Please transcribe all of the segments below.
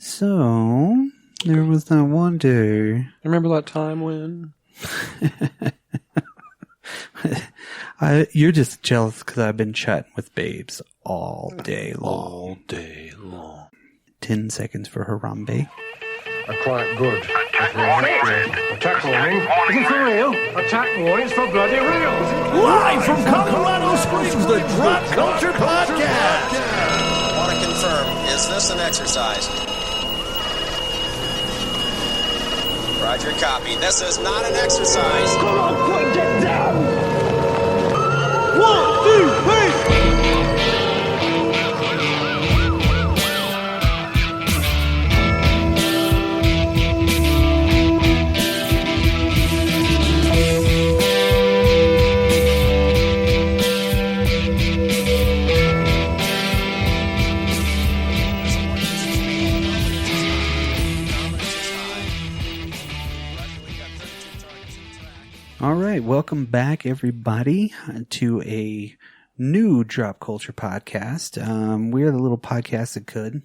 So, there was that one day. Remember that time when? You're just jealous because I've been chatting with babes all day long. All day long. 10 seconds for Harambe. Quite good. Attack warning. Is it for real? Attack warning's for bloody real. Live from Colorado Springs, the Drop Culture Podcast. I want to confirm, is this an exercise? Roger, copy. This is not an exercise. Come on, quick, get down. 1, 2, 3. All right, welcome back, everybody, to a new Drop Culture Podcast. We're the little podcast that could.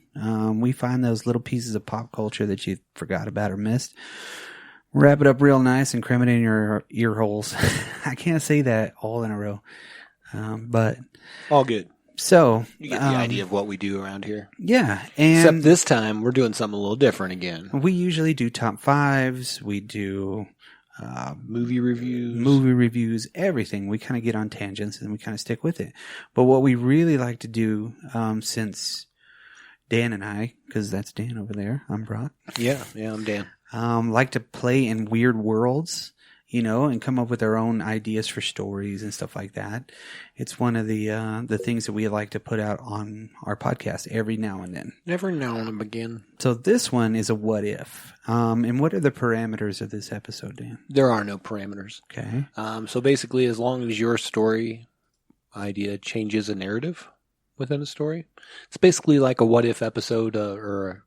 We find those little pieces of pop culture that you forgot about or missed. Wrap it up real nice and cram it in your ear holes. I can't say that all in a row, but all good. So you get the idea of what we do around here. Yeah, and except this time we're doing something a little different again. We usually do top fives. We do movie reviews, everything. We kind of get on tangents and we kind of stick with it. But what we really like to do, since Dan and I, because that's Dan over there, I'm Brock. Yeah, I'm Dan. Like to play in weird worlds, you know, and come up with our own ideas for stories and stuff like that. It's one of the things that we like to put out on our podcast every now and then. Never know and again. So this one is a what if. And what are the parameters of this episode, Dan? There are no parameters. Okay. So basically, as long as your story idea changes a narrative within a story, it's basically like a what if episode or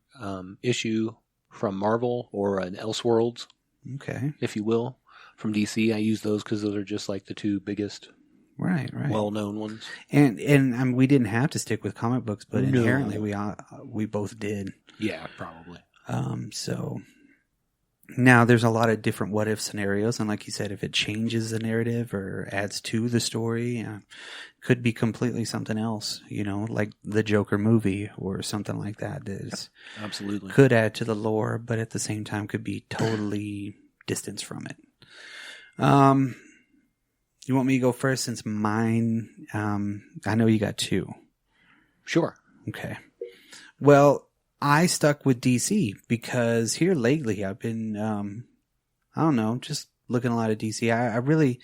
issue from Marvel or an Elseworlds. Okay. If you will. From DC, I use those because those are just like the two biggest, right, well-known ones. And we didn't have to stick with comic books, but inherently we both did. Yeah, probably. So now there's a lot of different what if scenarios, and like you said, if it changes the narrative or adds to the story, could be completely something else. You know, like the Joker movie or something like that. Absolutely could add to the lore, but at the same time could be totally distanced from it. You want me to go first since mine, I know you got two. Sure. Okay. Well, I stuck with DC because here lately I've been, I don't know, just looking a lot of DC. I really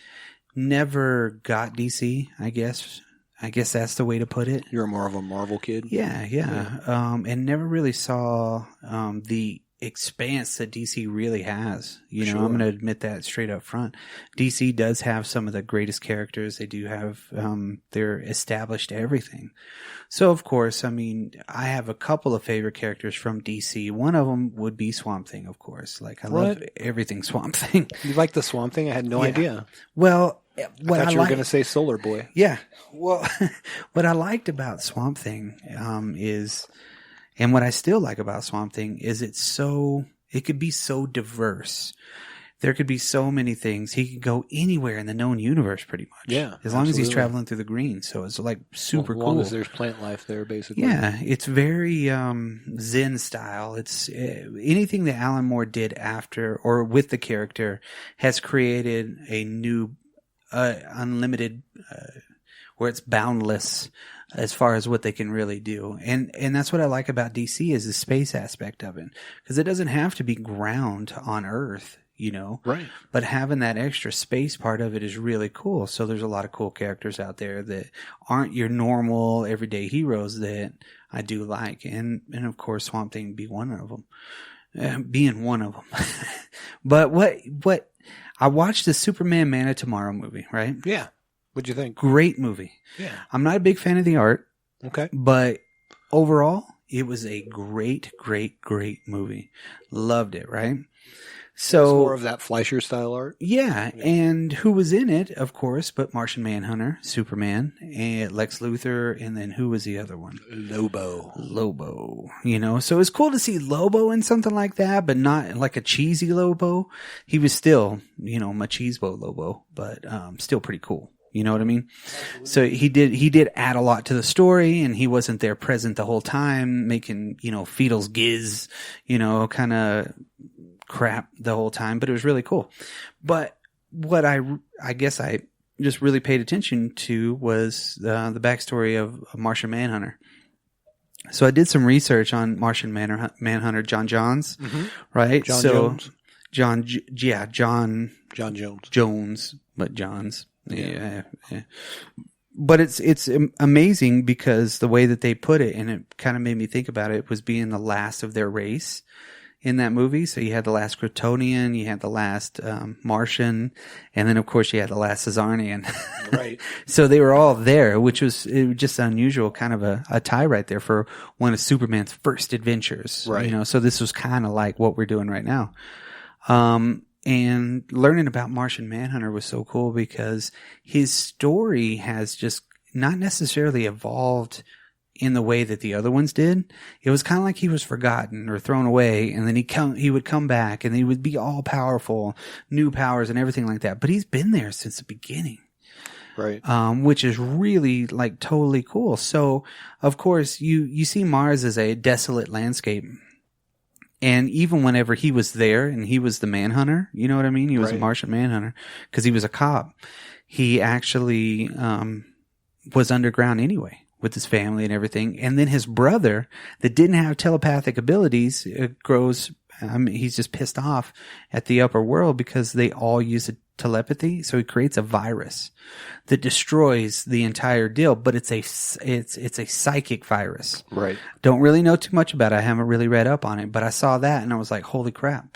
never got DC, I guess. I guess that's the way to put it. You're more of a Marvel kid? Yeah. And never really saw, the expanse that DC really has. You know, I'm going to admit that straight up front. DC does have some of the greatest characters. They do have, they're established everything. So, of course, I mean, I have a couple of favorite characters from DC. One of them would be Swamp Thing, of course. Like, I love everything Swamp Thing. You like the Swamp Thing? I had no idea. Well, I thought you were going to say Solar Boy. Yeah. Well, what I liked about Swamp Thing, is... And what I still like about Swamp Thing is it could be so diverse. There could be so many things. He could go anywhere in the known universe pretty much. Yeah. As long as he's traveling through the green. So it's like super cool. As long as there's plant life there, basically. Yeah. It's very Zen style. It's anything that Alan Moore did after or with the character has created a new unlimited where it's boundless as far as what they can really do. And that's what I like about DC is the space aspect of it. Because it doesn't have to be ground on Earth, you know? Right. But having that extra space part of it is really cool. So there's a lot of cool characters out there that aren't your normal everyday heroes that I do like. And of course, Swamp Thing being one of them. But what I watched the Superman Man of Tomorrow movie, right? Yeah. What'd you think? Great movie. Yeah. I'm not a big fan of the art. Okay. But overall, It was a great, great, great movie. Loved it, right? So it's more of that Fleischer style art. Yeah, and who was in it, of course, but Martian Manhunter, Superman, and Lex Luthor, and then who was the other one? Lobo. You know, so it was cool to see Lobo in something like that, but not like a cheesy Lobo. He was still, you know, machismo Lobo, but still pretty cool. You know what I mean? So he did add a lot to the story, and he wasn't there present the whole time, making, you know, Fetal's giz, you know, kind of crap the whole time, but it was really cool. But what I guess I just really paid attention to was the backstory of Martian Manhunter. So I did some research on Martian Manhunter, John Johns, right? John Jones. John Jones, but Johns. Yeah. But it's amazing because the way that they put it, and it kind of made me think about it, was being the last of their race in that movie. So you had the last Kryptonian, you had the last Martian, and then of course you had the last Cesarnian. Right. So they were all there, which was just unusual, kind of a tie right there for one of Superman's first adventures. Right. You know, so this was kind of like what we're doing right now. And learning about Martian Manhunter was so cool because his story has just not necessarily evolved in the way that the other ones did. It was kind of like he was forgotten or thrown away, and then he would come back, and he would be all powerful, new powers and everything like that. But he's been there since the beginning. Right. Which is really like totally cool. So of course you see Mars as a desolate landscape. And even whenever he was there and he was the Manhunter, you know what I mean? He was a Martian Manhunter because he was a cop. He actually was underground anyway with his family and everything. And then his brother that didn't have telepathic abilities he's just pissed off at the upper world because they all use telepathy. So he creates a virus that destroys the entire deal, but it's a psychic virus. Right. Don't really know too much about it. I haven't really read up on it, but I saw that and I was like, holy crap.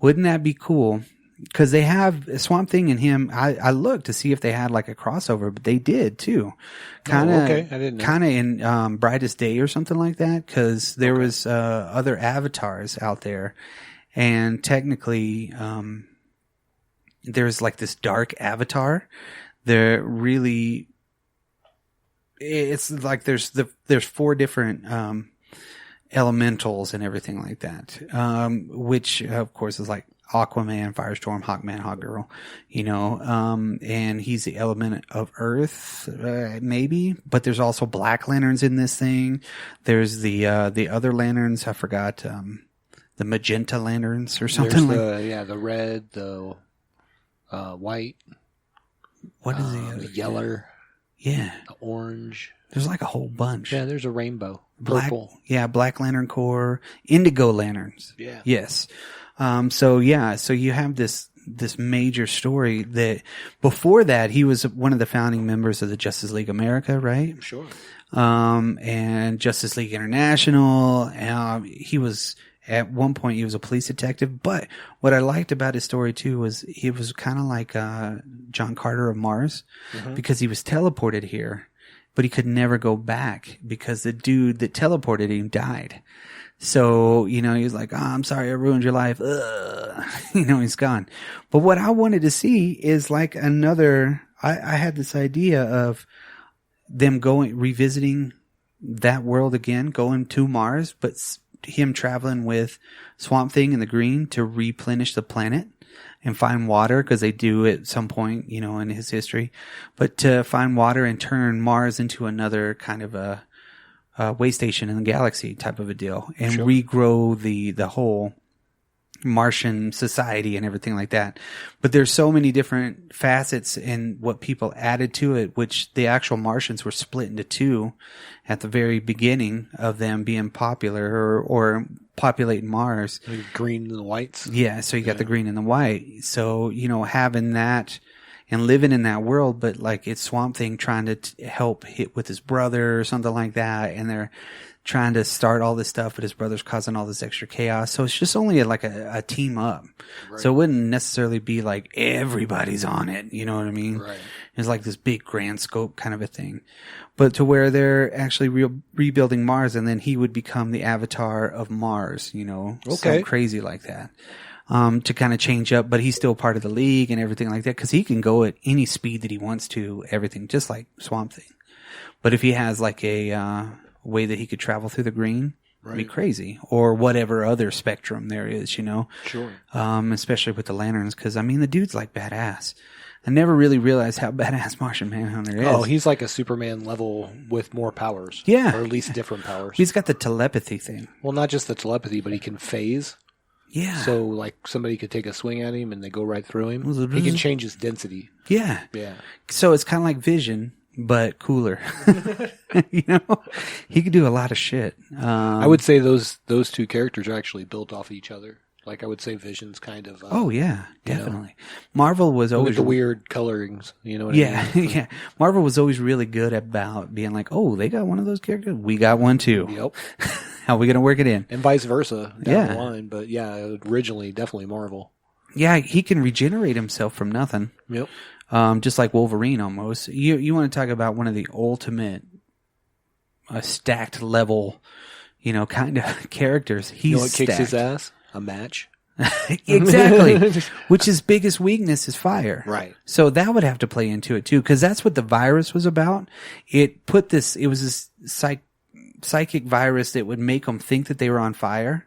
Wouldn't that be cool? Because they have Swamp Thing and him. I looked to see if they had like a crossover, but they did too. Kind of, okay. I didn't know. Kind of in Brightest Day or something like that. Because there was other avatars out there, and technically, there's like this dark avatar. They're really, it's like there's 4 different elementals and everything like that, which of course is like Aquaman, Firestorm, Hawkman, Hawkgirl, you know, and he's the element of Earth, maybe, but there's also Black Lanterns in this thing. There's the other lanterns, I forgot, the magenta lanterns or something. There's the red, the white. What is the other? The yellow. Yeah. The orange. There's like a whole bunch. Yeah, there's a rainbow. Purple. Black Lantern Corps, Indigo Lanterns. Yeah. Yes. So you have this major story that before that he was one of the founding members of the Justice League America, right? Sure. And Justice League International. He was at one point he was a police detective, but what I liked about his story too was he was kind of like John Carter of Mars, because he was teleported here, but he could never go back because the dude that teleported him died. So, you know, he was like, oh, I'm sorry I ruined your life. Ugh. You know, he's gone. But what I wanted to see is like another, I had this idea of them revisiting that world again, going to Mars, but him traveling with Swamp Thing and the Green to replenish the planet and find water, because they do at some point, you know, in his history, but to find water and turn Mars into another kind of a way station in the galaxy type of a deal, and regrow the whole Martian society and everything like that. But there's so many different facets in what people added to it, which the actual Martians were split into 2 at the very beginning of them being popular or populating Mars. The green and the whites. Yeah, so you got the green and the white. So, you know, having that and living in that world, but like it's Swamp Thing trying to help hit with his brother or something like that, and they're trying to start all this stuff, but his brother's causing all this extra chaos. So it's just only like a team up. Right. So it wouldn't necessarily be like everybody's on it. You know what I mean? Right. It's like this big grand scope kind of a thing. But to where they're actually rebuilding Mars, and then he would become the avatar of Mars, you know, something crazy like that. To kind of change up, but he's still part of the league and everything like that, because he can go at any speed that he wants to, everything, just like Swamp Thing. But if he has like a way that he could travel through the green, it'd be crazy. Or whatever other spectrum there is, you know? Sure. Especially with the lanterns, because, I mean, the dude's like badass. I never really realized how badass Martian Manhunter is. Oh, he's like a Superman level with more powers. Yeah. Or at least different powers. He's got the telepathy thing. Well, not just the telepathy, but he can phase. Yeah. So, like, somebody could take a swing at him and they go right through him. He can change his density. Yeah. Yeah. So it's kind of like Vision, but cooler. You know? He could do a lot of shit. I would say those two characters are actually built off each other. Like, I would say Vision's kind of... oh, yeah. Definitely. Marvel was always... With the weird colorings, you know what I mean? Yeah. Marvel was always really good about being like, oh, they got one of those characters? We got one too. Yep. How are we going to work it in? And vice versa down the line. But yeah, originally, definitely Marvel. Yeah, he can regenerate himself from nothing. Yep. Just like Wolverine almost. You want to talk about one of the ultimate stacked level, you know, kind of characters. He's you know what kicks stacked. his ass? A match. Exactly. Which his biggest weakness is fire. Right. So that would have to play into it too, because that's what the virus was about. It was this psychic virus that would make them think that they were on fire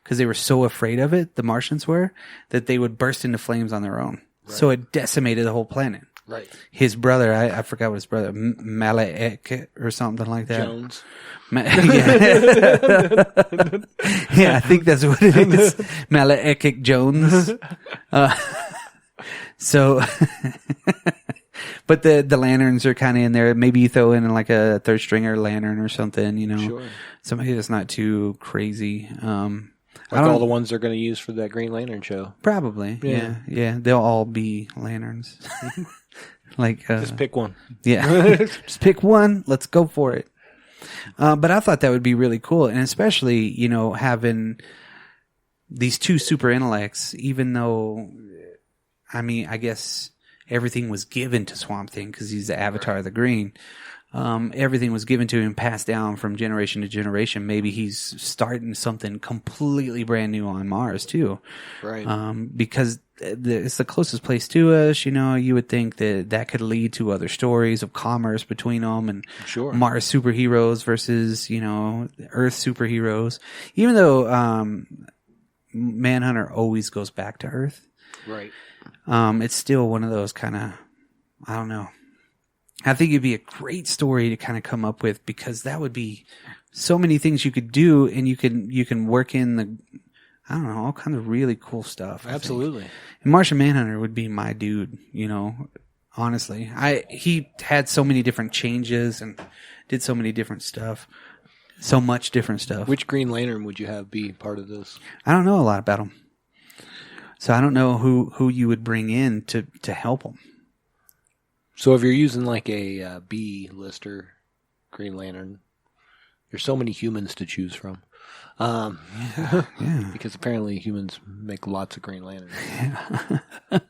because they were so afraid of it, the Martians were, that they would burst into flames on their own. Right. So it decimated the whole planet. Right. His brother, I forgot what his brother, Malek or something like that. Jones. Yeah, I think that's what it is. Malek Jones. So, but the lanterns are kind of in there. Maybe you throw in like a third stringer lantern or something, you know, sure. Somebody that's not too crazy. Like all the ones they're going to use for that Green Lantern show. Probably. Yeah. They'll all be lanterns. Like, just pick one. Yeah. Just pick one. Let's go for it. But I thought that would be really cool. And especially, you know, having these two super intellects, even though, I mean, I guess everything was given to Swamp Thing because he's the avatar of the green. Everything was given to him, passed down from generation to generation. Maybe he's starting something completely brand new on Mars too. Right. Because it's the closest place to us, you know, you would think that could lead to other stories of commerce between them and sure. Mars superheroes versus, you know, Earth superheroes. Even though, Manhunter always goes back to Earth. Right. It's still one of those kind of, I don't know. I think it'd be a great story to kind of come up with because that would be so many things you could do and you can work in the, I don't know, all kinds of really cool stuff. Absolutely. And Martian Manhunter would be my dude, you know, honestly. He had so many different changes and did so many different stuff. So much different stuff. Which Green Lantern would you have be part of this? I don't know a lot about him. So I don't know who you would bring in to help him. So if you're using like a B-lister Green Lantern, there's so many humans to choose from. Yeah. Because apparently humans make lots of Green Lanterns.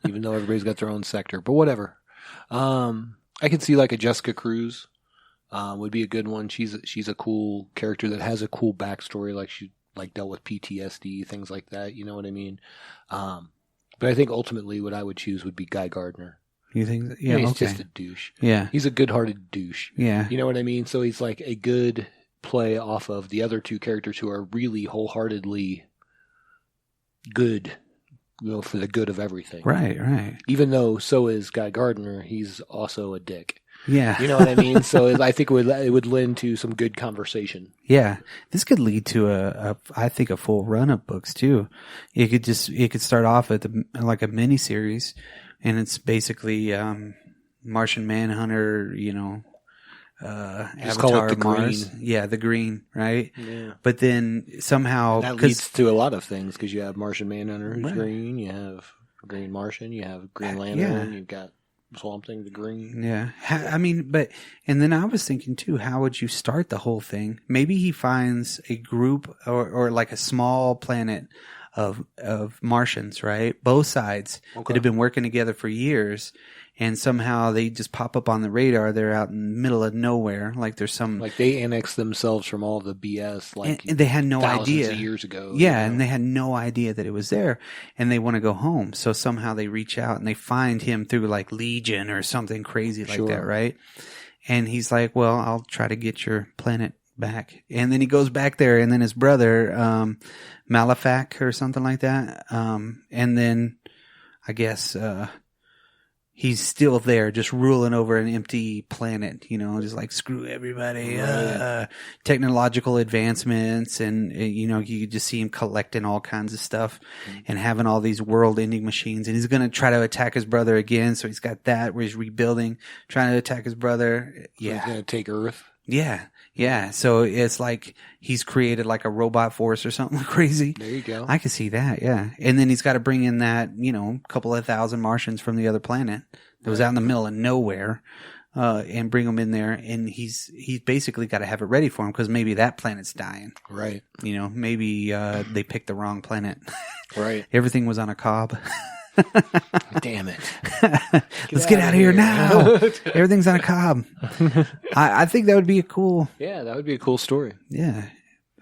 Even though everybody's got their own sector. But whatever. I could see like a Jessica Cruz would be a good one. She's a cool character that has a cool backstory, like she like dealt with PTSD, things like that. You know what I mean? But I think ultimately what I would choose would be Guy Gardner. You think? Yeah, he's okay. just a douche. Yeah. He's a good-hearted douche. Yeah. You know what I mean? So he's like a good play off of the other two characters who are really wholeheartedly good, you know, for the good of everything. Right. Even though so is Guy Gardner, he's also a dick. Yeah. You know what I mean? So I think it would lend to some good conversation. Yeah. This could lead to I think a full run of books too. It could start off at like a mini series. And it's basically Martian Manhunter, you know, Avatar of Mars. Green. Yeah, the green, right? Yeah. But then somehow... That leads to a lot of things, because you have Martian Manhunter who's right. green, you have Green Martian, you have Green Lantern, you've got... Swamp Thing, the green. Yeah. I mean, and then I was thinking too, how would you start the whole thing? Maybe he finds a group or like a small planet of Martians, right? Both sides that have been working together for years. And somehow they just pop up on the radar. They're out in the middle of nowhere. Like there's some... Like they annexed themselves from all the BS and they had no idea. Thousands of years ago. Yeah, and they had no idea that it was there. And they want to go home. So somehow they reach out and they find him through like Legion or something crazy like that, right? And he's like, well, I'll try to get your planet back. And then he goes back there and then his brother, Malefak or something like that. And then I guess... he's still there, just ruling over an empty planet, just like screw everybody. Technological advancements, and you could just see him collecting all kinds of stuff and having all these world-ending machines. And he's going to try to attack his brother again. So he's got that where he's rebuilding, trying to attack his brother. Yeah, he's going to take Earth. Yeah. Yeah. So it's like he's created like a robot force or something crazy. There you go. I can see that. Yeah. And then he's got to bring in that, couple of thousand Martians from the other planet that was out in the middle of nowhere, and bring them in there. And he's basically got to have it ready for him because maybe that planet's dying. Right. Maybe, they picked the wrong planet. Right. Everything was on a cob. Damn it. Let's get out of here now. Everything's on a cob. I think that would be a cool... Yeah, that would be a cool story. Yeah.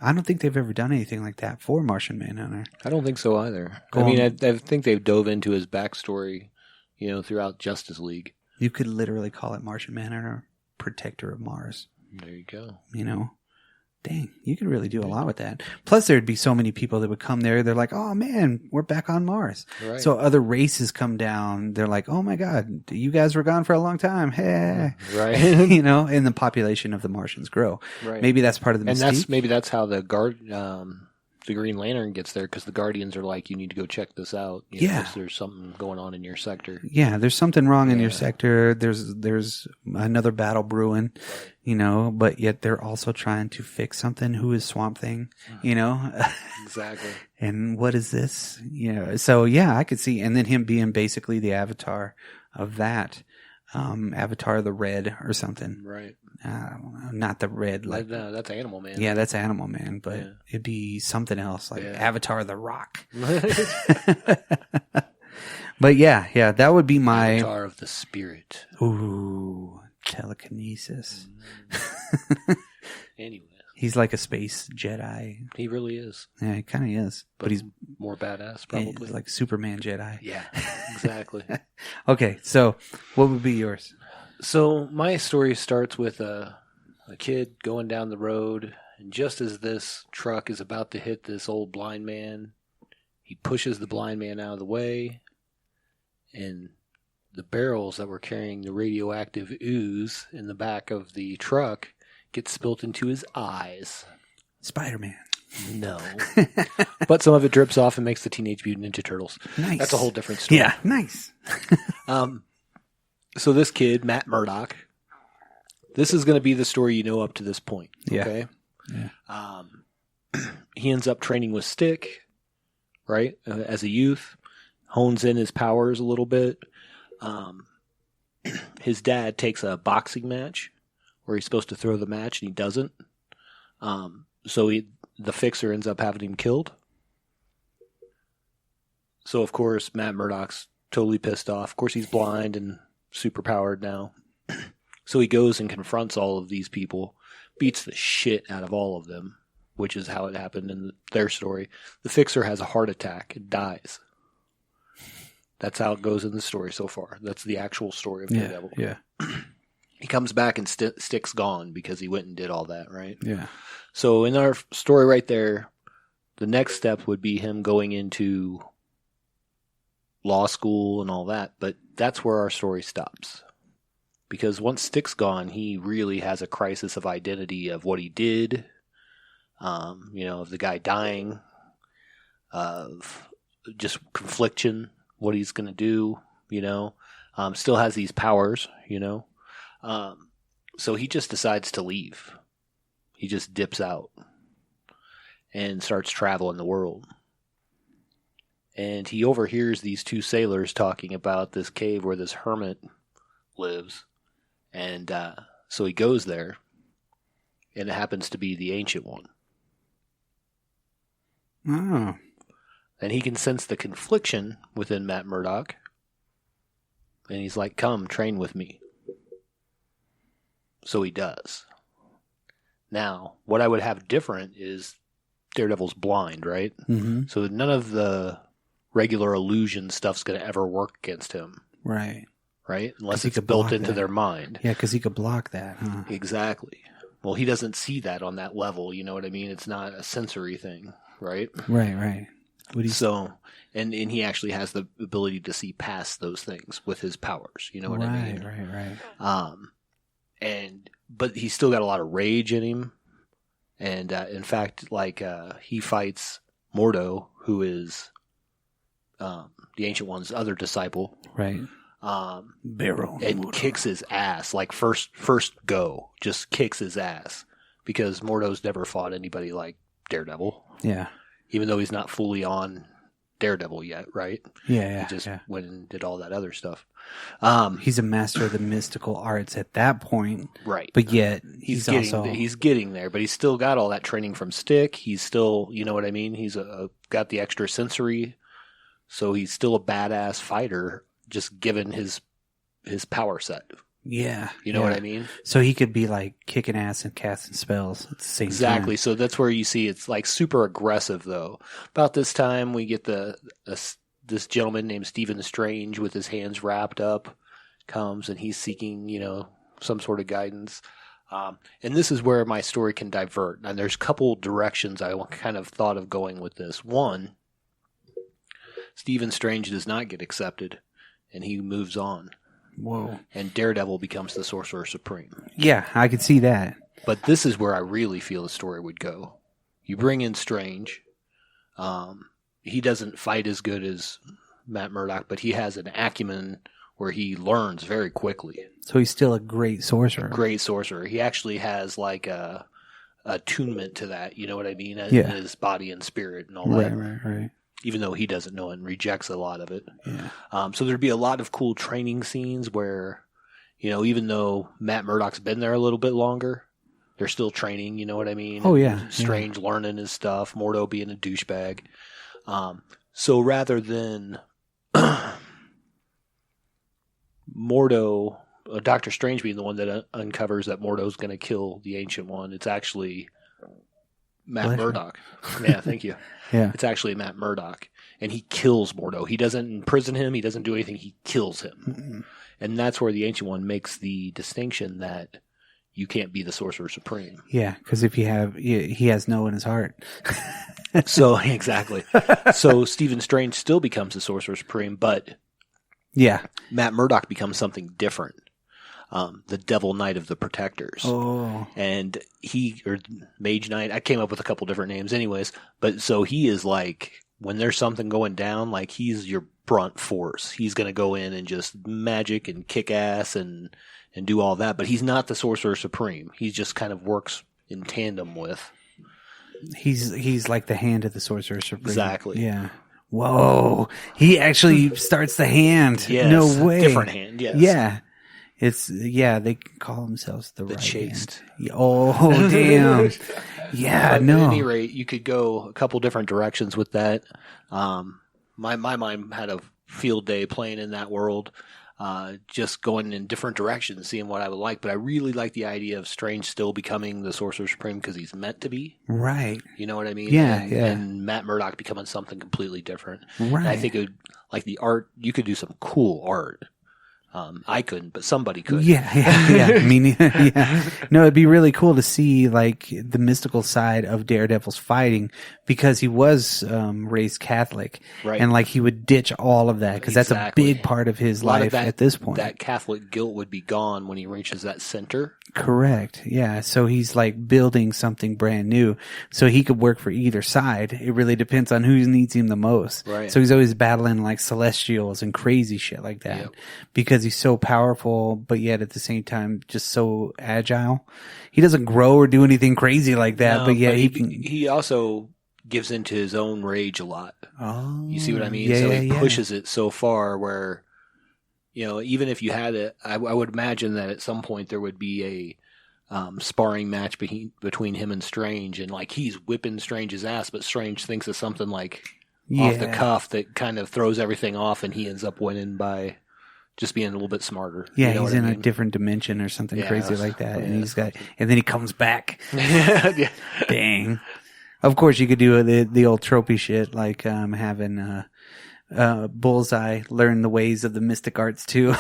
I don't think they've ever done anything like that for Martian Manhunter. I don't think so either. I think they've dove into his backstory, throughout Justice League. You could literally call it Martian Manhunter, Protector of Mars. There you go. Dang, you could really do a lot with that. Plus, there'd be so many people that would come there. They're like, oh, man, we're back on Mars. Right. So other races come down. They're like, oh, my God, you guys were gone for a long time. Hey. Right. And the population of the Martians grow. Right. Maybe that's part of the mystique. And that's how the Green Lantern gets there, because the Guardians are like, you need to go check this out. There's something going on in your sector. Yeah, there's something wrong in your sector. There's another battle brewing, but yet they're also trying to fix something. Who is Swamp Thing, Exactly. And what is this? So yeah, I could see, and then him being basically the avatar of that. Avatar the Red or something. Right. Not the Red. That's Animal Man. Yeah, that's Animal Man, but it'd be something else, like Avatar the Rock. But yeah, that would be my... Avatar of the Spirit. Ooh, telekinesis. Anyway. He's like a space Jedi. He really is. Yeah, he kind of is. But he's more badass, probably. He's like Superman Jedi. Yeah, exactly. Okay, so what would be yours? So my story starts with a kid going down the road, and just as this truck is about to hit this old blind man, he pushes the blind man out of the way, and the barrels that were carrying the radioactive ooze in the back of the truck gets spilt into his eyes. Spider-Man. No. But some of it drips off and makes the Teenage Mutant Ninja Turtles. Nice. That's a whole different story. Yeah, nice. So this kid, Matt Murdock, this is going to be the story up to this point. Okay? Yeah. He ends up training with Stick, right, as a youth, hones in his powers a little bit. His dad takes a boxing match where he's supposed to throw the match and he doesn't. So the Fixer ends up having him killed. So, of course, Matt Murdock's totally pissed off. Of course, he's blind and super powered now. So he goes and confronts all of these people, beats the shit out of all of them, which is how it happened in their story. The Fixer has a heart attack and dies. That's how it goes in the story so far. That's the actual story of Daredevil. Yeah. He comes back and Stick's gone because he went and did all that, right? Yeah. So in our story right there, the next step would be him going into law school and all that, but that's where our story stops. Because once Stick's gone, he really has a crisis of identity of what he did, of the guy dying, of just confliction, what he's going to do, still has these powers, so he just decides to leave. He just dips out and starts traveling the world. And he overhears these two sailors talking about this cave where this hermit lives. And so he goes there, and it happens to be the Ancient One. Oh. And he can sense the confliction within Matt Murdock. And he's like, come, train with me. So he does. Now, what I would have different is Daredevil's blind, right? Mm-hmm. So none of the regular illusion stuff's going to ever work against him. Right. Right? Unless it's built into their mind. Yeah, because he could block that, huh? Exactly. Well, he doesn't see that on that level, you know what I mean? It's not a sensory thing, right? Right. So, and he actually has the ability to see past those things with his powers, you know what I mean? Right. But he's still got a lot of rage in him. And, in fact, he fights Mordo, who is, the Ancient One's other disciple. Right. Barrel. And Mordo. Kicks his ass, like first go, just kicks his ass. Because Mordo's never fought anybody like Daredevil. Yeah. Even though he's not fully on Daredevil yet, right? Yeah. He just went and did all that other stuff. He's a master of the mystical arts at that point. Right. But yet, he's getting there, but he's still got all that training from Stick. He's still, you know what I mean? He's got the extra sensory. So he's still a badass fighter, just given his power set. Yeah. You know what I mean? So he could be like kicking ass and casting spells at the same time. Exactly. So that's where you see it's like super aggressive, though. About this time, we get this gentleman named Stephen Strange with his hands wrapped up comes, and he's seeking, some sort of guidance. And this is where my story can divert. And there's a couple directions I kind of thought of going with this. One, Stephen Strange does not get accepted, and he moves on. Whoa. And Daredevil becomes the Sorcerer Supreme. Yeah, I could see that. But this is where I really feel the story would go. You bring in Strange. He doesn't fight as good as Matt Murdock, but he has an acumen where he learns very quickly. So he's still a great sorcerer. Great sorcerer. He actually has like a attunement to that, you know what I mean? In his body and spirit and all that. Right. Even though he doesn't know it and rejects a lot of it. Yeah. So there'd be a lot of cool training scenes where, even though Matt Murdock's been there a little bit longer, they're still training, you know what I mean? Oh, yeah. Strange learning his stuff, Mordo being a douchebag. So rather than Mordo, Dr. Strange being the one that uncovers that Mordo's going to kill the Ancient One, it's actually Matt Murdock. Yeah, thank you. Yeah. It's actually Matt Murdock. And he kills Mordo. He doesn't imprison him. He doesn't do anything. He kills him. Mm-mm. And that's where the Ancient One makes the distinction that you can't be the Sorcerer Supreme. Yeah, because if he has no in his heart. So, exactly. So Stephen Strange still becomes the Sorcerer Supreme, but Matt Murdock becomes something different. The Devil Knight of the Protectors. Oh. And or Mage Knight, I came up with a couple different names anyways, but so he is like, when there's something going down, like he's your brunt force. He's going to go in and just magic and kick ass and do all that, but he's not the Sorcerer Supreme. He just kind of works in tandem with. He's like the hand of the Sorcerer Supreme. Exactly. Yeah. Whoa. He actually starts the hand. Yes. No way. Different hand, yes. Yeah. They call themselves the right chaste. Hand. Oh, damn. Yeah, At no. any rate, you could go a couple different directions with that. My mind had a field day playing in that world, just going in different directions, seeing what I would like. But I really like the idea of Strange still becoming the Sorcerer Supreme because he's meant to be. Right. You know what I mean? Yeah, And Matt Murdock becoming something completely different. Right. And I think it would, like the art, you could do some cool art. I couldn't, but somebody could. Yeah. I mean, yeah. No, it'd be really cool to see like the mystical side of Daredevil's fighting because he was raised Catholic, right? And like he would ditch all of that because that's a big part of his life at this point. That Catholic guilt would be gone when he reaches that center. Correct. Yeah. So he's like building something brand new, so he could work for either side. It really depends on who needs him the most. Right. So he's always battling like celestials and crazy shit like that because he's so powerful, but yet at the same time just so agile. He doesn't grow or do anything crazy like that, but yeah, he also gives into his own rage a lot. Oh, you see what I mean? So he pushes it so far where, even if you had it, I would imagine that at some point there would be a sparring match between him and Strange, and like he's whipping Strange's ass, but Strange thinks of something like off the cuff that kind of throws everything off, and he ends up winning by just being a little bit smarter. Yeah, he's in a different dimension or something crazy like that, and and then he comes back. Yeah. Dang. Of course, you could do the old tropey shit, like having Bullseye learn the ways of the mystic arts too.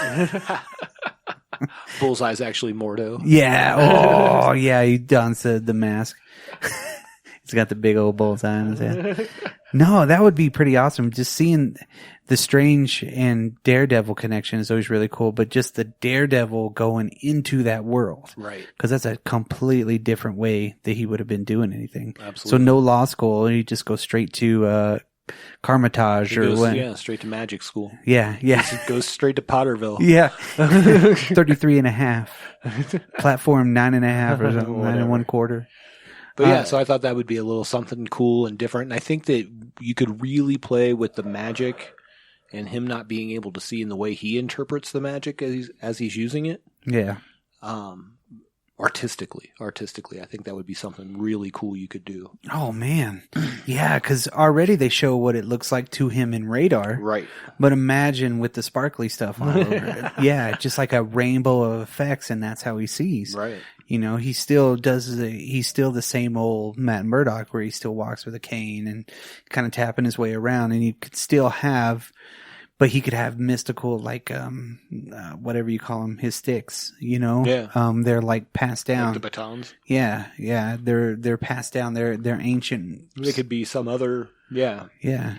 Bullseye's actually Mordo. Yeah. Oh, yeah. He dons the mask. He's got the big old bullseye on his head. No, that would be pretty awesome. Just seeing the Strange and Daredevil connection is always really cool, but just the Daredevil going into that world. Right. Because that's a completely different way that he would have been doing anything. Absolutely. So no law school. He just goes straight to Carmitage Yeah, straight to magic school. Yeah. He goes straight to Potterville. Yeah. 33 and a half. Platform 9.5 or something. 9 1/4. But yeah, so I thought that would be a little something cool and different. And I think that you could really play with the magic and him not being able to see in the way he interprets the magic as he's using it. Yeah. Artistically, I think that would be something really cool you could do. Oh, man. Yeah, because already they show what it looks like to him in Radar. Right. But imagine with the sparkly stuff all over it. Yeah, just like a rainbow of effects, and that's how he sees. Right. He still he's still the same old Matt Murdock where he still walks with a cane and kind of tapping his way around, and you could still have, but he could have mystical, like, whatever you call them, his sticks, Yeah. They're like passed down. Like the batons? Yeah. They're passed down. They're ancient. They could be some other, yeah. Yeah.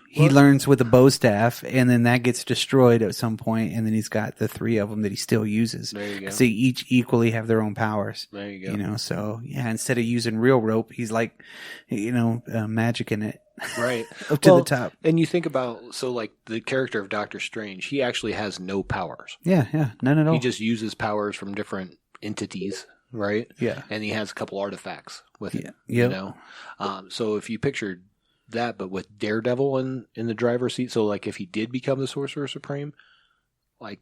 He learns with a bow staff, and then that gets destroyed at some point, and then he's got the 3 of them that he still uses. There you go. So they each equally have their own powers. There you go. So yeah, instead of using real rope, he's like, magicking it. Right. Up to the top. And you think about, like the character of Doctor Strange, he actually has no powers. Yeah, none at all. He just uses powers from different entities, right? Yeah. And he has a couple artifacts with it, Yep. So if you picture that, but with Daredevil in the driver's seat, so like if he did become the Sorcerer Supreme, like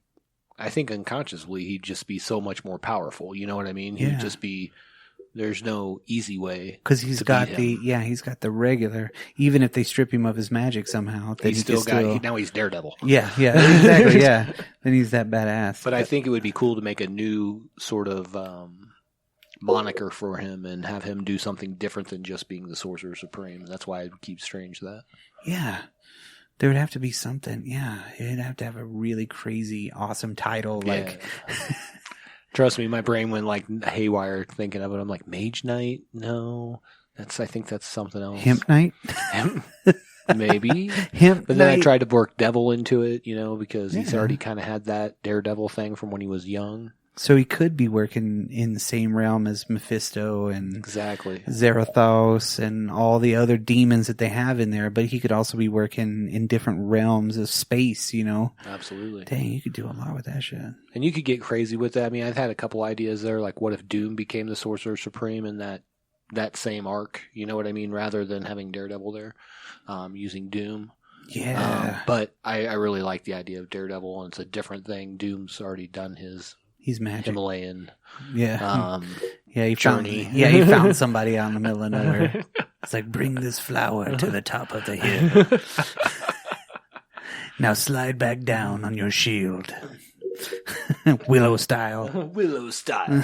I think unconsciously he'd just be so much more powerful. You know what I mean? He'd just be. There's no easy way because he's got the regular. Even if they strip him of his magic somehow, now he's Daredevil. Yeah, exactly. Yeah, then he's that badass. But I think it would be cool to make a new sort of moniker for him and have him do something different than just being the Sorcerer Supreme. That's why I would keep Strange that. Yeah. There would have to be something. Yeah. It'd have to have a really crazy, awesome title. Like, trust me, my brain went like haywire thinking of it. I'm like, Mage Knight? No. I think that's something else. Hemp Knight? Maybe. Hemp But then Knight. I tried to work Devil into it, because he's already kind of had that Daredevil thing from when he was young. So he could be working in the same realm as Mephisto and exactly Zarathos and all the other demons that they have in there, but he could also be working in different realms of space, Absolutely. Dang, you could do a lot with that shit. And you could get crazy with that. I mean, I've had a couple ideas there, like what if Doom became the Sorcerer Supreme in that same arc, you know what I mean, rather than having Daredevil there, using Doom. Yeah. But I really like the idea of Daredevil, and it's a different thing. Doom's already done his He's magic. Himalayan. Yeah. He journey. He found somebody out in the middle of nowhere. It's like, bring this flower to the top of the hill. Now slide back down on your shield. Willow style. Willow style.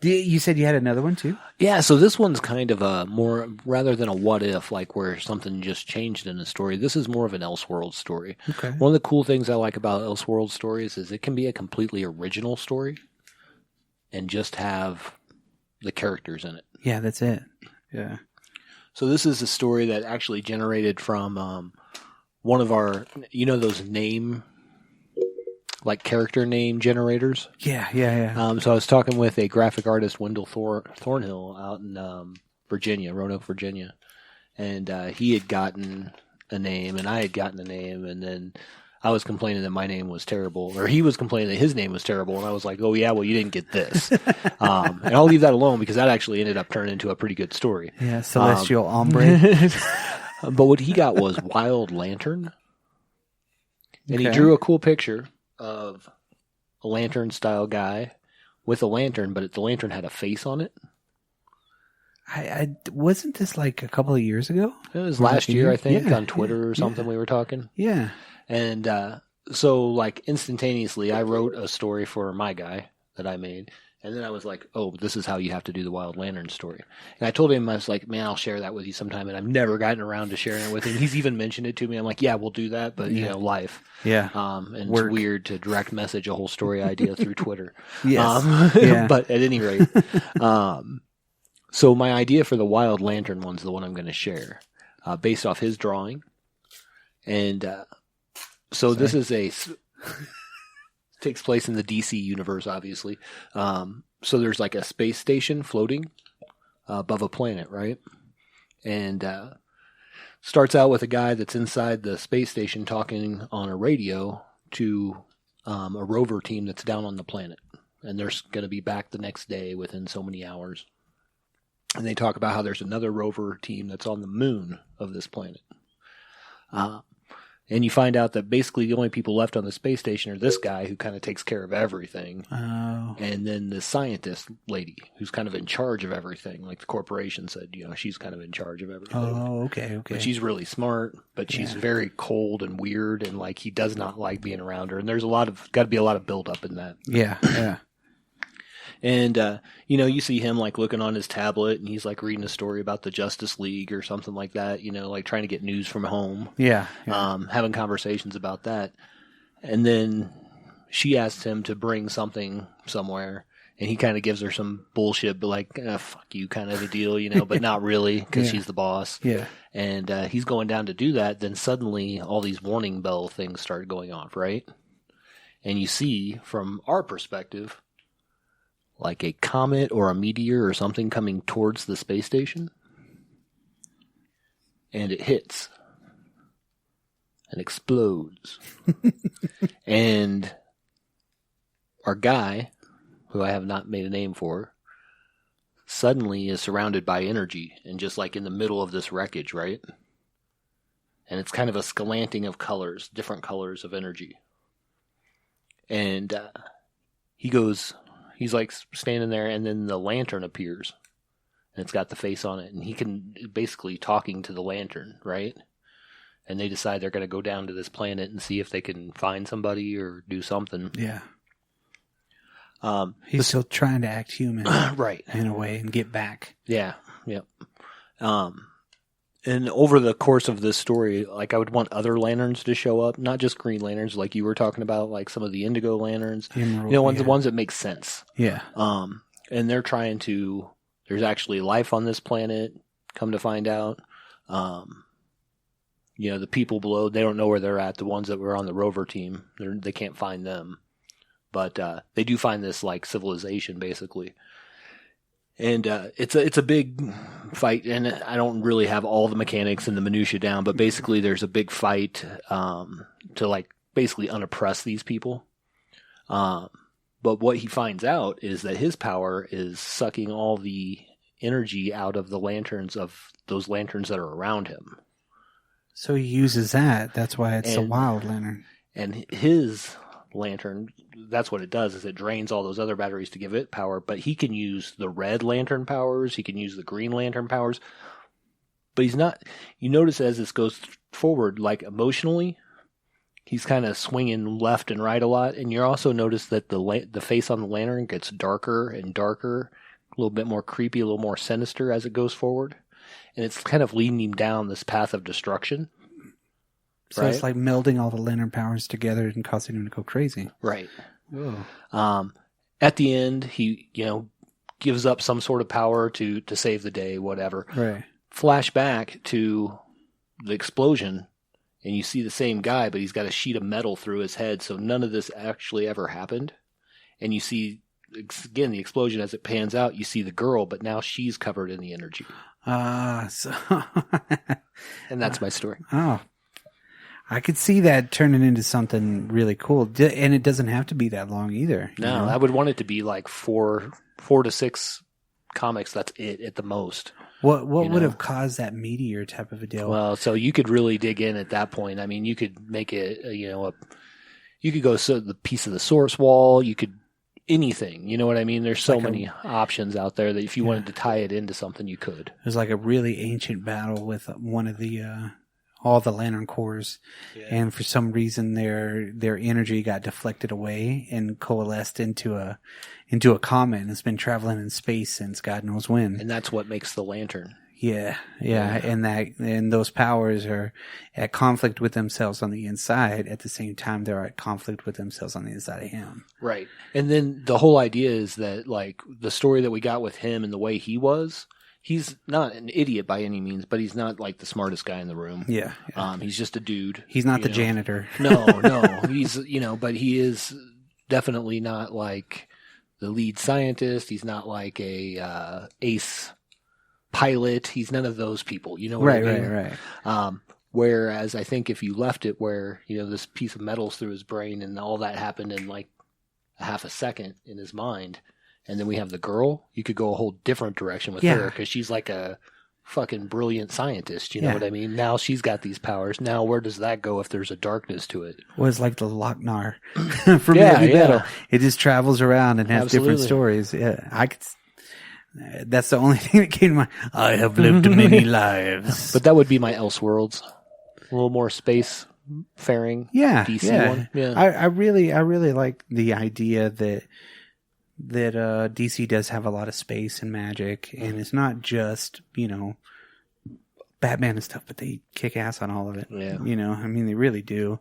You said you had another one too? Yeah, so this one's kind of a more, rather than a what if, like where something just changed in a story, this is more of an Elseworlds story. Okay. One of the cool things I like about Elseworlds stories is it can be a completely original story and just have the characters in it. Yeah, that's it. Yeah. So this is a story that actually generated from one of our, those character name generators. Yeah. So I was talking with a graphic artist, Wendell Thornhill, out in Virginia, Roanoke, Virginia, and he had gotten a name, and I had gotten a name, and then I was complaining that my name was terrible, or he was complaining that his name was terrible, and I was like, "Oh yeah, well you didn't get this," and I'll leave that alone because that actually ended up turning into a pretty good story. Yeah, Celestial Ombre. But what he got was Wild Lantern. And he drew a cool picture of a lantern-style guy with a lantern, but the lantern had a face on it. I wasn't this like a couple of years ago? It was last year, I think, on Twitter or something we were talking. Yeah. And so, like, instantaneously, I wrote a story for my guy that I made. And then I was like, oh, this is how you have to do the Wild Lantern story. And I told him, I was like, man, I'll share that with you sometime. And I've never gotten around to sharing it with him. He's even mentioned it to me. I'm like, yeah, we'll do that. But, you know, life. Yeah. And it's weird to direct message a whole story idea through Twitter. Yes. But at any rate, so my idea for the Wild Lantern one's the one I'm going to share, based off his drawing. And so this is takes place in the DC universe, obviously. So there's like a space station floating above a planet, right? And starts out with a guy that's inside the space station talking on a radio to a rover team that's down on the planet. And they're going to be back the next day within so many hours. And they talk about how there's another rover team that's on the moon of this planet. And you find out that basically the only people left on the space station are this guy who kind of takes care of everything. Oh. And then the scientist lady who's kind of in charge of everything. Like the corporation said, you know, she's kind of in charge of everything. Oh, okay. But she's really smart, but she's very cold and weird, and like he does not like being around her. And there's got to be a lot of buildup in that. Yeah, yeah. And, you know, you see him like looking on his tablet and he's like reading a story about the Justice League or something like that, you know, like trying to get news from home. Yeah. Having conversations about that. And then she asks him to bring something somewhere and he kind of gives her some bullshit, but like, fuck you kind of a deal, you know, but not really because she's the boss. Yeah. And he's going down to do that. Then suddenly all these warning bell things start going off, right? And you see from our perspective, like a comet or a meteor or something coming towards the space station. And it hits. And explodes. And our guy, who I have not made a name for, suddenly is surrounded by energy and just like in the middle of this wreckage, right? And it's kind of a scalanting of colors, different colors of energy. And he's like standing there, and then the lantern appears, and it's got the face on it, and he can basically talking to the lantern, right? And they decide they're going to go down to this planet and see if they can find somebody or do something. Yeah. He's still trying to act human, right? In a way, and get back. Yeah. Yep. And over the course of this story, like I would want other lanterns to show up, not just Green Lanterns, like you were talking about, like some of the Indigo Lanterns, Emerald, the ones that make sense. Yeah. And they're trying to. There's actually life on this planet. Come to find out, the people below, they don't know where they're at. The ones that were on the rover team, they can't find them, but they do find this like civilization basically. And it's a big fight, and I don't really have all the mechanics and the minutia down, but basically there's a big fight to like basically unoppress these people. But what he finds out is that his power is sucking all the energy out of the lanterns of those lanterns that are around him. So he uses that. That's why it's a Wild Lantern. And his lantern, that's what it does, is it drains all those other batteries to give it power, but he can use the red lantern powers, he can use the green lantern powers, but he's not, you notice as this goes forward, like emotionally, he's kind of swinging left and right a lot, and you also notice that the face on the lantern gets darker and darker, a little bit more creepy, a little more sinister as it goes forward, and it's kind of leading him down this path of destruction. So It's like melding all the lantern powers together and causing him to go crazy. Right. At the end, he, gives up some sort of power to save the day, whatever. Right. Flash back to the explosion, and you see the same guy, but he's got a sheet of metal through his head, so none of this actually ever happened. And you see, again, the explosion as it pans out, you see the girl, but now she's covered in the energy. And that's my story. Oh. I could see that turning into something really cool. And it doesn't have to be that long either. No, I would want it to be like 4 to 6 comics. That's it at the most. What would have caused that meteor type of a deal? Well, so you could really dig in at that point. I mean, you could make it, you could go the piece of the source wall. You could anything. You know what I mean? There's so many options out there that if you wanted to tie it into something, you could. It was like a really ancient battle with one of the all the Lantern Corps, and for some reason their energy got deflected away and coalesced into a comet, and it's been traveling in space since God knows when. And that's what makes the Lantern. Yeah. And those powers are at conflict with themselves on the inside. At the same time, they're at conflict with themselves on the inside of him. Right. And then the whole idea is that, like, the story that we got with him and the way he was, he's not an idiot by any means, but he's not like the smartest guy in the room. Yeah. He's just a dude. He's not the janitor. No. He's, but he is definitely not like the lead scientist. He's not like a ace pilot. He's none of those people. You know what I mean? Right. Whereas I think if you left it where, this piece of metal's through his brain and all that happened in like a half a second in his mind, and then we have the girl, you could go a whole different direction with her because she's like a fucking brilliant scientist. You know what I mean? Now she's got these powers. Now where does that go if there's a darkness to it? Well, it's like the Lochnar from Heavy Metal. It just travels around and has different stories. Yeah, I could. That's the only thing that came to mind. I have lived many lives. But that would be my Elseworlds. A little more space faring. Yeah. DC one. Yeah. I really like the idea that DC does have a lot of space and magic, and it's not just, Batman and stuff, but they kick ass on all of it. Yeah. I mean, they really do.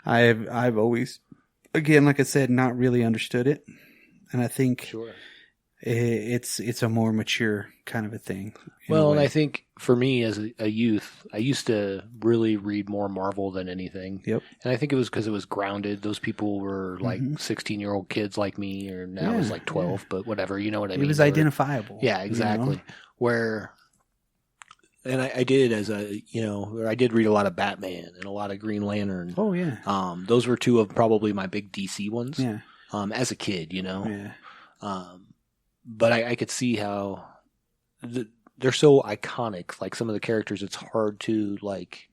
I've always, again, like I said, not really understood it. And I think it's a more mature kind of a thing. Well, and I think for me as a youth, I used to really read more Marvel than anything. Yep. And I think it was because it was grounded. Those people were like 16-year-old kids like me, or now it's like 12, but whatever. You know what I mean? It was identifiable. Yeah, exactly. Where, and I did I did read a lot of Batman and a lot of Green Lantern. Oh, yeah. Those were two of probably my big DC ones. Yeah. As a kid, Yeah. But I could see how they're so iconic. Like some of the characters, it's hard to like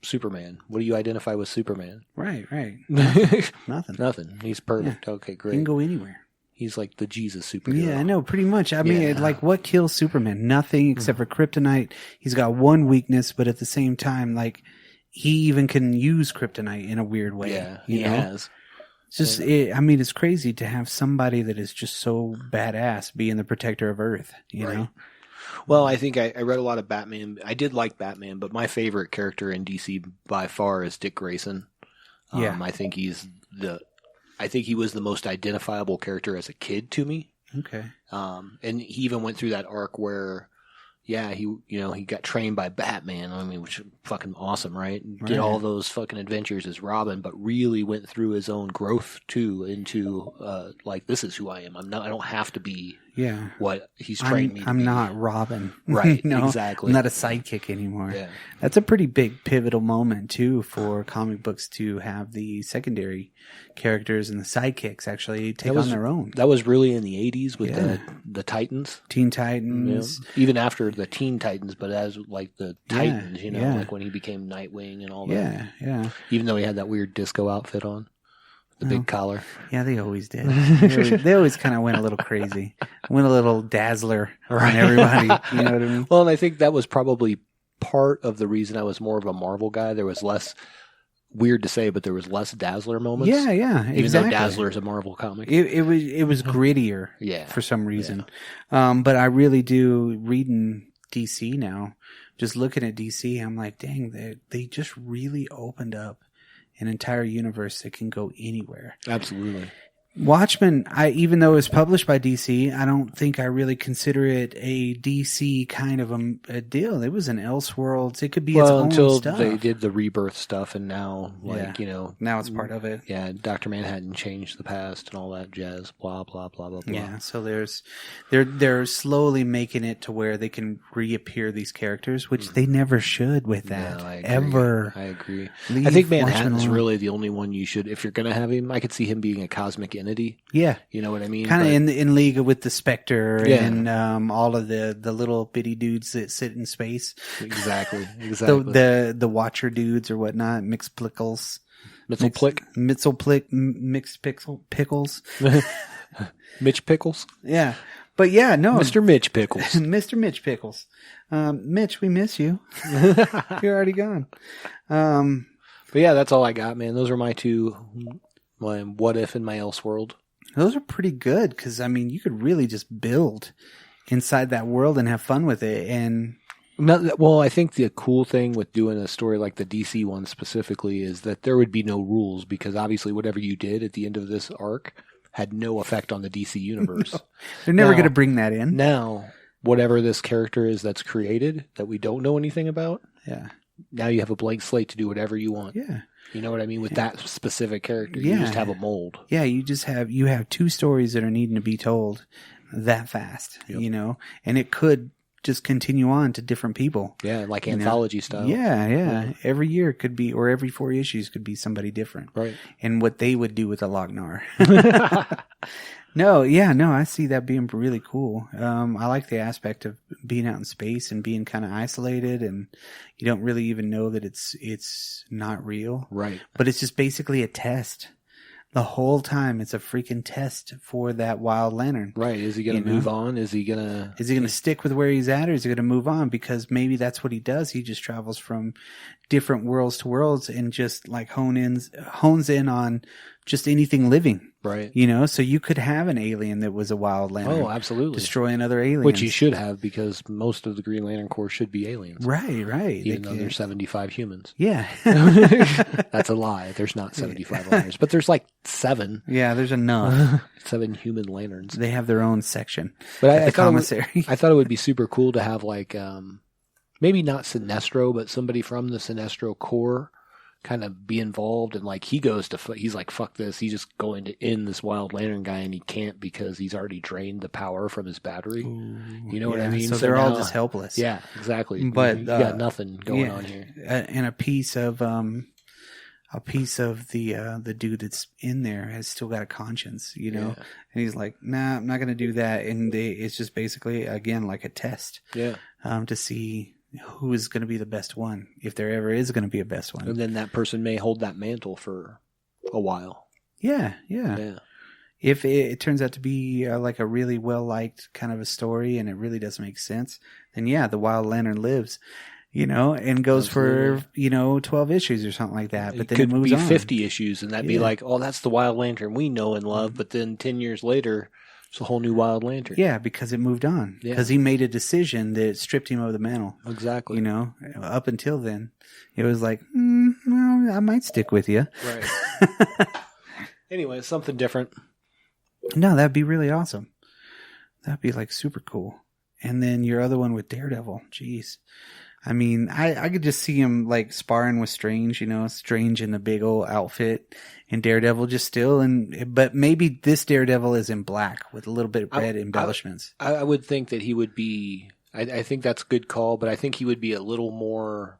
Superman. What do you identify with Superman? Right. Nothing. He's perfect. Yeah. Okay, great. He can go anywhere. He's like the Jesus superhero. Yeah, I know, pretty much. I mean, like, what kills Superman? Nothing except for kryptonite. He's got one weakness, but at the same time, like, he even can use kryptonite in a weird way. Yeah, he has. It's just, it's crazy to have somebody that is just so badass being the protector of Earth, you know? Well, I think I read a lot of Batman. I did like Batman, but my favorite character in DC by far is Dick Grayson. I think he was the most identifiable character as a kid to me. Okay. And he even went through that arc where, he got trained by Batman. I mean, which is fucking awesome, right? Did all those fucking adventures as Robin, but really went through his own growth too into like, this is who I am. I don't have to be what he's trained me to be. I'm not Robin. Right, exactly. I'm not a sidekick anymore. Yeah. That's a pretty big pivotal moment too for comic books to have the secondary characters and the sidekicks actually take on their own. That was really in the 80s with the Titans. Teen Titans. Even after the Teen Titans, but as like the Titans, like when he became Nightwing and all that. Yeah. Even though he had that weird disco outfit on. The big collar. Yeah, they always did. They always kind of went a little crazy. Went a little dazzler on everybody. You know what I mean? Well, and I think that was probably part of the reason I was more of a Marvel guy. There was less, weird to say, but there was less Dazzler moments. Yeah, even exactly. though Dazzler is a Marvel comic. It was grittier for some reason. Yeah. But I really do, reading DC now, just looking at DC, I'm like, dang, they just really opened up an entire universe that can go anywhere. Absolutely. Watchmen, even though it was published by DC, I don't think I really consider it a DC kind of a deal. It was an Elseworlds. It could be its own stuff. Until they did the Rebirth stuff, and now, now it's part of it. Yeah, Dr. Manhattan changed the past and all that jazz. Blah blah blah blah blah. Yeah, so they're slowly making it to where they can reappear these characters, which they never should with that. No, I agree. Ever. I agree. I think Manhattan's really the only one you should, if you're going to have him. I could see him being a cosmic entity. Yeah. You know what I mean? Kind of in league with the Spectre and all of the little bitty dudes that sit in space. Exactly. The Watcher dudes or whatnot, mixed pickles. Mixed pickles. Mitch Pickles? Yeah. But yeah, no. Mr. Mitch Pickles. Mr. Mitch Pickles. Mitch, we miss you. You're already gone. But yeah, that's all I got, man. Those are my two, my what if and my Elseworld. Those are pretty good because, I mean, you could really just build inside that world and have fun with it. And well, I think the cool thing with doing a story like the DC one specifically is that there would be no rules because obviously whatever you did at the end of this arc had no effect on the DC universe. They're never going to bring that in. Now, whatever this character is that's created that we don't know anything about, now you have a blank slate to do whatever you want. Yeah. You know what I mean? With that specific character, you just have a mold. Yeah, you have two stories that are needing to be told that fast, you know, and it could just continue on to different people. Yeah, like anthology style. Yeah. Every year could be, or every 4 issues could be somebody different. Right. And what they would do with a Lochnar. No, I see that being really cool. I like the aspect of being out in space and being kind of isolated, and you don't really even know that it's not real. Right. But it's just basically a test. The whole time it's a freaking test for that Wild Lantern. Right. Is he going to move on? Is he going to stick with where he's at, or is he going to move on? Because maybe that's what he does. He just travels from different worlds to worlds and just like hones in on just anything living. Right. You know, so you could have an alien that was a Wild Lantern. Oh, absolutely. Destroying other aliens. Which you should have, because most of the Green Lantern Corps should be aliens. Right. Even though there's 75 humans. Yeah. That's a lie. There's not 75 lanterns. But there's like 7. Yeah, there's enough. 7 human lanterns. They have their own section. But at the commissary. I thought it would be super cool to have like, maybe not Sinestro, but somebody from the Sinestro Corps kind of be involved, and like he's like, fuck this, he's just going to end this Wild Lantern guy, and he can't because he's already drained the power from his battery. Ooh, you know what I mean? So they're all just helpless. Yeah, exactly. But you got nothing going on here. And a piece of the dude that's in there has still got a conscience, you know. Yeah. And he's like, nah, I'm not going to do that. And it's just basically again like a test. Yeah. To see who is going to be the best one, if there ever is going to be a best one. And then that person may hold that mantle for a while. Yeah. If it turns out to be like a really well-liked kind of a story and it really does make sense, then the Wild Lantern lives, you know, and goes for, 12 issues or something like that. But then it moves on. Could be 50 issues, and that'd be like, oh, that's the Wild Lantern we know and love, but then 10 years later, it's a whole new Wild Lantern. Yeah, because it moved on. Because he made a decision that stripped him of the mantle. Exactly. You know, up until then, it was like, well, I might stick with you. Right. Anyway, something different. No, that'd be really awesome. That'd be like super cool. And then your other one with Daredevil. Jeez. I mean, I could just see him like sparring with Strange, you know, Strange in the big old outfit, and Daredevil just still, but maybe this Daredevil is in black with a little bit of red embellishments. I would think that he would be, I think that's a good call, but I think he would be a little more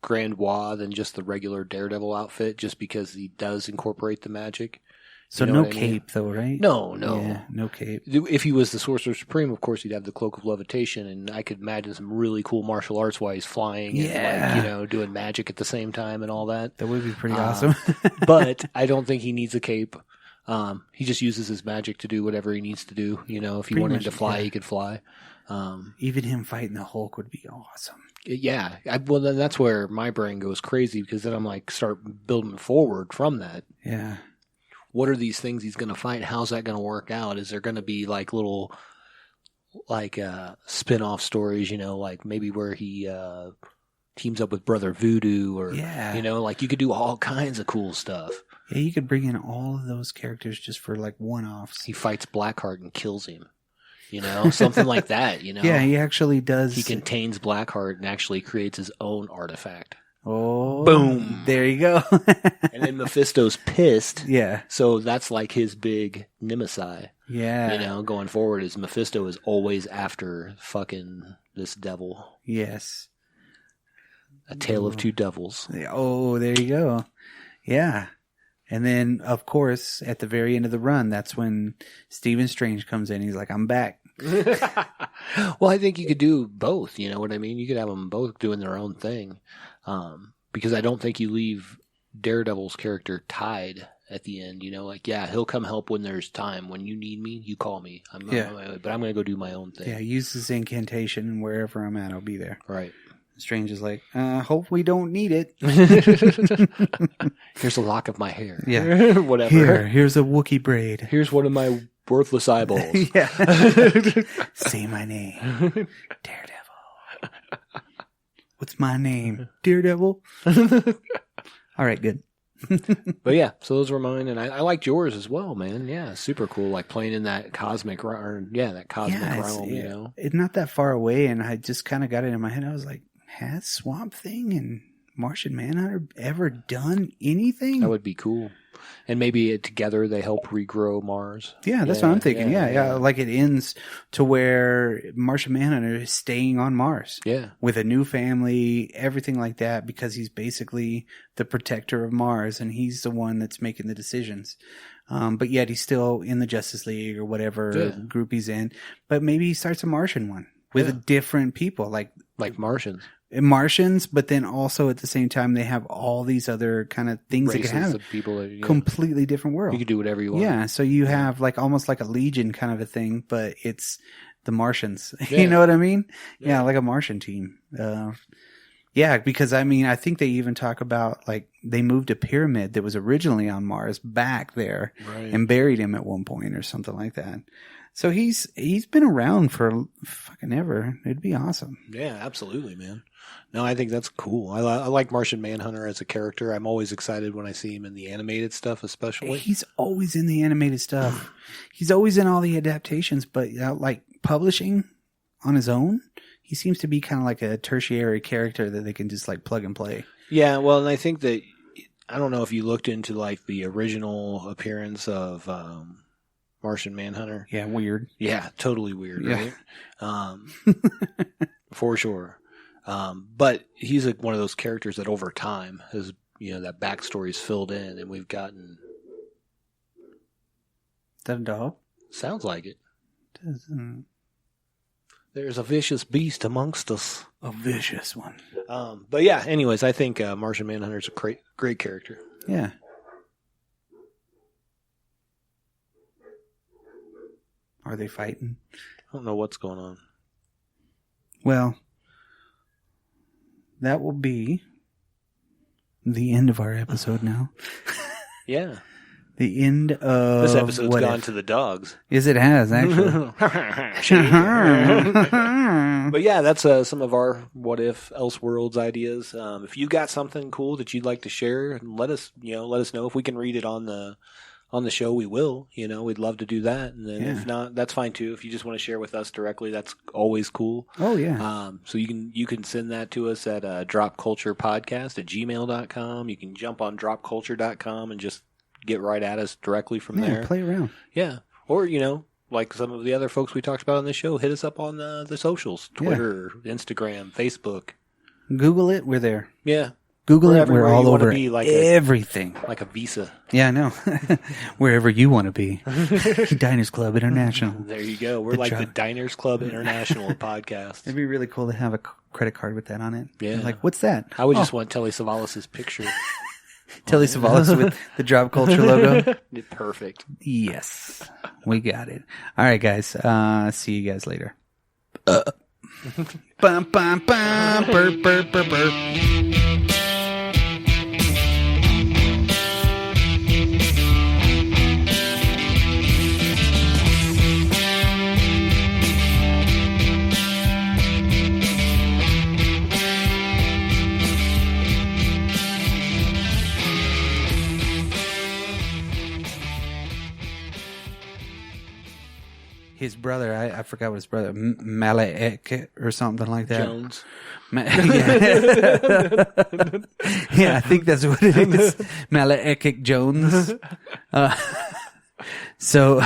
grandiose than just the regular Daredevil outfit, just because he does incorporate the magic. So no cape, though, right? No. Yeah, no cape. If he was the Sorcerer Supreme, of course, he'd have the Cloak of Levitation, and I could imagine some really cool martial arts while he's flying and, like, doing magic at the same time and all that. That would be pretty awesome. But I don't think he needs a cape. He just uses his magic to do whatever he needs to do. You know, if he wanted to fly, he could fly. Even him fighting the Hulk would be awesome. Yeah. Well, then that's where my brain goes crazy, because then I'm like, start building forward from that. Yeah. What are these things he's going to fight? How's that going to work out? Is there going to be like little, like spin-off stories, you know, like maybe where he teams up with Brother Voodoo, or, you know, like you could do all kinds of cool stuff. Yeah, you could bring in all of those characters just for like one-offs. He fights Blackheart and kills him, you know, something like that, you know. Yeah, he actually does. He contains Blackheart and actually creates his own artifact. Oh, boom. There you go. And then Mephisto's pissed. Yeah. So that's like his big nemesis. Yeah. You know, going forward, is Mephisto is always after fucking this devil. Yes. A tale of two devils. Oh, there you go. Yeah. And then, of course, at the very end of the run, that's when Stephen Strange comes in. He's like, I'm back. Well, I think you could do both. You know what I mean? You could have them both doing their own thing. Because I don't think you leave Daredevil's character tied at the end. You know, like, yeah, he'll come help when there's time. When you need me, you call me. But I'm going to go do my own thing. Yeah, use this incantation, and wherever I'm at, I'll be there. Right. Strange is like, hope we don't need it. Here's a lock of my hair. Yeah. Whatever. Here's a Wookiee braid. Here's one of my worthless eyeballs. Yeah. Say my name. Daredevil. What's my name? Daredevil. All right, good. But yeah, so those were mine, and I liked yours as well, man. Yeah, super cool. Like playing in that cosmic realm, you know. It's not that far away, and I just kind of got it in my head. I was like, has Swamp Thing and Martian Manhunter ever done anything? That would be cool. And maybe together they help regrow Mars. Yeah, that's what I'm thinking. Yeah. Like it ends to where Martian Manhunter is staying on Mars. Yeah. With a new family, everything like that, because he's basically the protector of Mars and he's the one that's making the decisions. But yet he's still in the Justice League or whatever group he's in. But maybe he starts a Martian one with different people. Like Martians, but then also at the same time they have all these other kind of things races they can have. Of people that, completely different world. You can do whatever you want. Yeah, so you have like almost like a Legion kind of a thing, but it's the Martians. You know what I mean? Yeah, like a Martian team. Because I mean, I think they even talk about like they moved a pyramid that was originally on Mars back there and buried him at one point or something like that. So he's been around for fucking ever. It'd be awesome. Yeah, absolutely, man. No, I think that's cool. I like Martian Manhunter as a character. I'm always excited when I see him in the animated stuff, especially. He's always in the animated stuff. He's always in all the adaptations, but like publishing on his own, he seems to be kind of like a tertiary character that they can just like plug and play. Yeah, well, and I think that, I don't know if you looked into like the original appearance of Martian Manhunter. Yeah, weird. Yeah, totally weird, right? For sure. But he's like one of those characters that over time has, that backstory is filled in, and we've gotten. Is that a dog? Sounds like it. Doesn't. There's a vicious beast amongst us. A vicious one. But yeah, anyways, I think Martian Manhunter is a great character. Yeah. Are they fighting? I don't know what's going on. Well, that will be the end of our episode now. Yeah. The end of this episode's gone to the dogs. Yes, it has, actually. But yeah, that's some of our What If Elseworlds ideas. If you got something cool that you'd like to share, let us know. If we can read it on the show, we will. We'd love to do that. And then if not, that's fine too. If you just want to share with us directly, that's always cool. Oh yeah. So you can send that to us at dropculturepodcast@gmail.com. You can jump on dropculture.com and just get right at us directly from there. Play around. Yeah. Or, like some of the other folks we talked about on the show, hit us up on the socials, Twitter, Instagram, Facebook. Google it. We're there. Yeah. Google it. We're all over everything. Like a visa. Yeah, I know. Wherever you want to be. Diners Club International. There you go. We're the Diners Club International podcast. It'd be really cool to have a credit card with that on it. Yeah. Like, what's that? I would just want Telly Savalas' picture. Telly Savalas with the Drop Culture logo. Perfect. Yes. We got it. All right, guys. See you guys later. Bum, bum, bum, burp, burp, burp, burp. His brother, I forgot what his brother, Malek or something like that. Jones. Yeah, I think that's what it is. Malek Jones. So